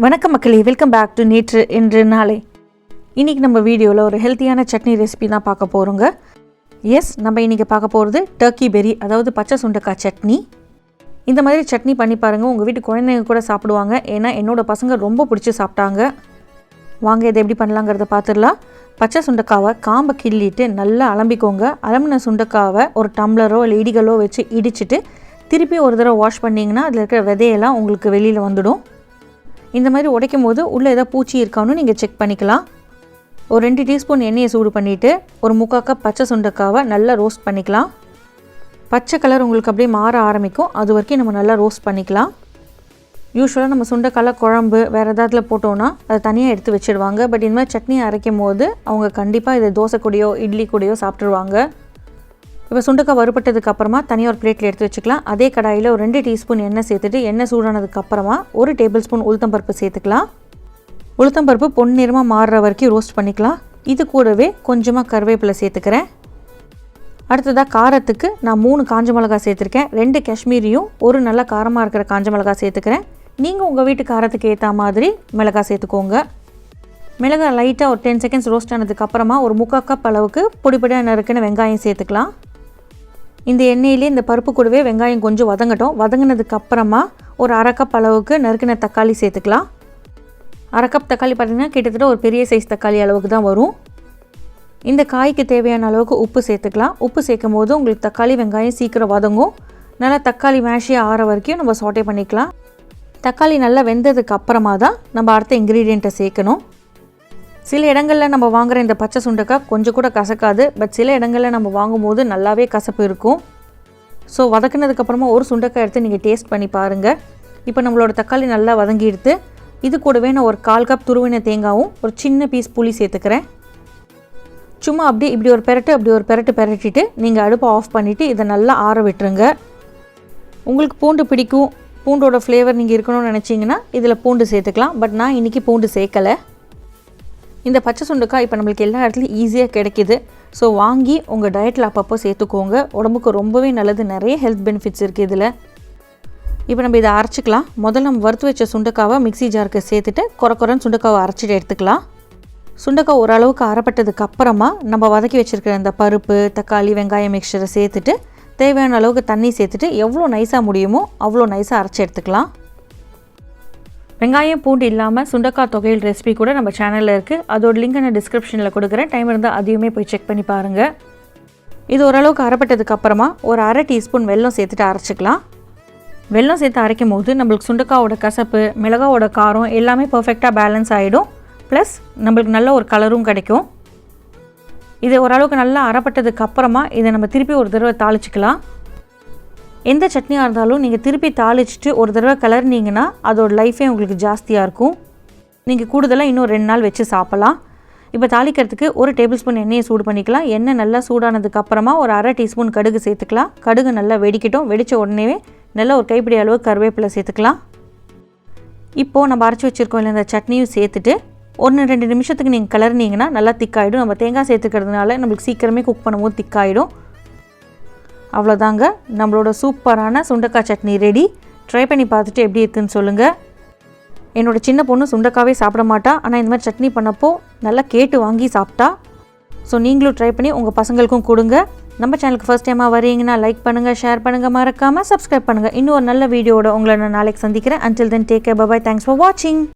வணக்கம் மக்களே, welcome back to நேற்று இன்று நாளை. இன்றைக்கி நம்ம வீடியோவில் ஒரு ஹெல்த்தியான சட்னி ரெசிபி தான் பார்க்க போகிறோங்க. நம்ம இன்றைக்கி பார்க்க போகிறது டர்க்கி பெரி, அதாவது பச்சை சுண்டக்காய் சட்னி. இந்த மாதிரி சட்னி பண்ணி பாருங்கள், உங்கள் வீட்டு குழந்தைங்க கூட சாப்பிடுவாங்க. ஏன்னா என்னோடய பசங்க ரொம்ப பிடிச்சி சாப்பிட்டாங்க. வாங்க இதை எப்படி பண்ணலாங்கிறத பார்த்துடலாம். பச்சை சுண்டக்காவை காம்பை கிள்ளிட்டு நல்லா அலம்பிக்கோங்க. அலம்பின சுண்டக்காவை ஒரு டம்ளரோ இல்லை இடிகளோ வச்சு இடிச்சிட்டு திருப்பி ஒரு தடவை வாஷ் பண்ணிங்கன்னா அதில் இருக்கிற விதையெல்லாம் உங்களுக்கு வெளியில் வந்துடும். இந்த மாதிரி உடைக்கும் போது உள்ளே ஏதாவது பூச்சி இருக்கான்னு நீங்கள் செக் பண்ணிக்கலாம். ஒரு 2 டீஸ்பூன் எண்ணெயை சூடு பண்ணிவிட்டு ஒரு 3/4 கப் பச்சை சுண்டக்காவை நல்லா ரோஸ்ட் பண்ணிக்கலாம். பச்சை கலர் உங்களுக்கு அப்படியே மாற ஆரம்பிக்கும், அது வரைக்கும் நம்ம நல்லா ரோஸ்ட் பண்ணிக்கலாம். யூஸ்வலாக நம்ம சுண்டக்காய் குழம்பு வேறு ஏதாவதுல போட்டோன்னா அதை தனியாக எடுத்து வச்சுடுவாங்க. பட் இந்த மாதிரி சட்னி அரைக்கும் போது அவங்க கண்டிப்பாக இதை தோசை கூடயோ இட்லி கூடயோ சாப்பிட்ருவாங்க. இப்போ சுண்டக்காய் வறுபட்டதுக்கு அப்புறமா தனியாக ஒரு பிளேட்டில் எடுத்து வச்சுக்கலாம். அதே கடாயில் ஒரு 2 டீஸ்பூன் எண்ணெய் சேர்த்துட்டு எண்ணெய் சூடானதுக்கப்புறமா 1 டேபிள் ஸ்பூன் உளுத்தம்பருப்பு சேர்த்துக்கலாம். உளுத்தம்பருப்பு பொன்னிறமாக மாறுற வரைக்கும் ரோஸ்ட் பண்ணிக்கலாம். இது கூடவே கொஞ்சமாக கருவேப்பிலை சேர்த்துக்கிறேன். அடுத்ததாக காரத்துக்கு நான் 3 காஞ்ச மிளகாய் சேர்த்துருக்கேன். 2 காஷ்மீரியும் ஒரு நல்லா காரமாக இருக்கிற காஞ்ச மிளகாய் சேர்த்துக்கிறேன். நீங்கள் உங்கள் வீட்டு காரத்துக்கு ஏற்ற மாதிரி மிளகாய் சேர்த்துக்கோங்க. மிளகாய் லைட்டாக ஒரு 10 செகண்ட்ஸ் ரோஸ்ட் ஆனதுக்கப்புறமா ஒரு 3/4 கப் அளவுக்கு பொடிப்படியாக நறுக்கின வெங்காயம் சேர்த்துக்கலாம். இந்த எண்ணெயிலே இந்த பருப்பு கூடவே வெங்காயம் கொஞ்சம் வதங்கட்டும். வதங்கினதுக்கப்புறமா ஒரு 1/2 கப் அளவுக்கு நறுக்கின தக்காளி சேர்த்துக்கலாம். 1/2 கப் தக்காளி பார்த்திங்கன்னா கிட்டத்தட்ட ஒரு பெரிய சைஸ் தக்காளி அளவுக்கு தான் வரும். இந்த காய்க்கு தேவையான அளவுக்கு உப்பு சேர்த்துக்கலாம். உப்பு சேர்க்கும் போது உங்களுக்கு தக்காளி வெங்காயம் சீக்கிரம் வதங்கும். நல்லா தக்காளி மேஷியாக ஆற வரைக்கும் நம்ம சாட்டே பண்ணிக்கலாம். தக்காளி நல்லா வெந்ததுக்கு அப்புறமா தான் நம்ம அடுத்த இன்க்ரீடியண்ட்டை சேர்க்கணும். சில இடங்களில் நம்ம வாங்குகிற இந்த பச்சை சுண்டக்காய் கொஞ்சம் கூட கசக்காது. பட் சில இடங்களில் நம்ம வாங்கும்போது நல்லாவே கசப்பு இருக்கும். ஸோ வதக்கினதுக்கப்புறமா ஒரு சுண்டக்காய் எடுத்து நீங்கள் டேஸ்ட் பண்ணி பாருங்கள். இப்போ நம்மளோட தக்காளி நல்லா வதங்கி எடுத்து இது கூடவே நான் ஒரு 1/4 கப் துருவின தேங்காயும் ஒரு சின்ன பீஸ் புளி சேர்த்துக்கிறேன். சும்மா அப்படியே இப்படி ஒரு பெரட்டு அப்படி ஒரு பெரட்டு பெரட்டிட்டு நீங்கள் அடுப்பை ஆஃப் பண்ணிவிட்டு இதை நல்லா ஆற விட்டுருங்க. உங்களுக்கு பூண்டு பிடிக்கும், பூண்டோட ஃப்ளேவர் நீங்கள் இருக்கணும்னு நினச்சிங்கன்னா இதில் பூண்டு சேர்த்துக்கலாம். பட் நான் இன்றைக்கி பூண்டு சேர்க்கலை. இந்த பச்சை சுண்டக்காய் இப்போ நம்மளுக்கு எல்லா இடத்துலையும் ஈஸியாக கிடைக்கிது. ஸோ வாங்கி உங்கள் டயட்டில் அப்பப்போ சேர்த்துக்கோங்க. உடம்புக்கு ரொம்பவே நல்லது, நிறைய ஹெல்த் பெனிஃபிட்ஸ் இருக்குது இதில். இப்போ நம்ம இதை அரைச்சிக்கலாம். முதல்ல நம்ம வறுத்து வச்ச சுண்டக்காவை மிக்ஸி ஜாருக்கு சேர்த்துட்டு குறைன்னு சுண்டக்காவை அரைச்சிட்டு எடுத்துக்கலாம். சுண்டக்காய் ஓரளவுக்கு அரைப்பட்டதுக்கு அப்புறமா நம்ம வதக்கி வச்சுருக்கிற இந்த பருப்பு தக்காளி வெங்காயம் மிக்சரை சேர்த்துட்டு தேவையான அளவுக்கு தண்ணி சேர்த்துட்டு எவ்வளோ நைஸாக முடியுமோ அவ்வளோ நைஸாக அரைச்சி எடுத்துக்கலாம். வெங்காயம் பூண்டு இல்லாமல் சுண்டக்காய் தொகையல் ரெசிபி கூட நம்ம சேனலில் இருக்குது. அதோட லிங்க் நான் டிஸ்கிரிப்ஷனில் கொடுக்குறேன். டைம் இருந்தால் அதையுமே போய் செக் பண்ணி பாருங்கள். இது ஓரளவுக்கு அரைப்பட்டதுக்கு அப்புறமா ஒரு 1/2 டீஸ்பூன் வெல்லம் சேர்த்துட்டு அரைச்சிக்கலாம். வெல்லம் சேர்த்து அரைக்கும் போது நம்மளுக்கு சுண்டக்காவோட கசப்பு மிளகாவோட காரம் எல்லாமே பர்ஃபெக்டாக பேலன்ஸ் ஆகிடும். ப்ளஸ் நம்மளுக்கு நல்ல ஒரு கலரும் கிடைக்கும். இது ஓரளவுக்கு நல்லா அரைப்பட்டதுக்கு அப்புறமா இதை நம்ம திருப்பி ஒரு தடவை தாளிச்சிக்கலாம். எந்த சட்னியாக இருந்தாலும் நீங்கள் திருப்பி தாளிச்சிட்டு ஒரு தடவை கிளறினீங்கன்னா அதோட லைஃபே உங்களுக்கு ஜாஸ்தியாக இருக்கும். நீங்கள் கூடுதலாக இன்னும் 2 நாள் வச்சு சாப்பிட்லாம். இப்போ தாளிக்கிறதுக்கு ஒரு டேபிள் ஸ்பூன் எண்ணெயை சூடு பண்ணிக்கலாம். எண்ணெய் நல்லா சூடானதுக்கு அப்புறமா ஒரு 1/2 டீஸ்பூன் கடுகு சேர்த்துக்கலாம். கடுகு நல்லா வெடிக்கட்டும். வெடித்த உடனே நல்லா ஒரு கைப்பிடி அளவு கருவேப்பிலை சேர்த்துக்கலாம். இப்போது நம்ம அரைச்சி வச்சுருக்கோம் இல்லை இந்த சட்னியும் சேர்த்துட்டு 1-2 நிமிஷத்துக்கு நீங்கள் கிளறினீங்கன்னா நல்லா திக்காயிடும். நம்ம தேங்காய் சேர்த்துக்கிறதுனால நம்மளுக்கு சீக்கிரமே குக் பண்ணும்போது திக்காயிடும். அவ்வளோதாங்க, நம்மளோட சூப்பரான சுண்டக்காய் சட்னி ரெடி. ட்ரை பண்ணி பார்த்துட்டு எப்படி இருக்குன்னு சொல்லுங்கள். என்னோடய சின்ன பொண்ணு சுண்டக்காவே சாப்பிட மாட்டா. ஆனால் இந்த மாதிரி சட்னி பண்ணப்போ நல்லா கேட்டு வாங்கி சாப்பிட்டா. ஸோ நீங்களும் ட்ரை பண்ணி உங்கள் பசங்களுக்கும் கொடுங்க. நம்ம சேனலுக்கு ஃபர்ஸ்ட் டைமாக வரீங்கன்னா லைக் பண்ணுங்கள், ஷேர் பண்ணுங்கள், மறக்காமல் சப்ஸ்கிரைப் பண்ணுங்கள். இன்னும் ஒரு நல்ல வீடியோட உங்களை நான் நாளைக்கு சந்திக்கிறேன். until then take care, bye bye, thanks for watching.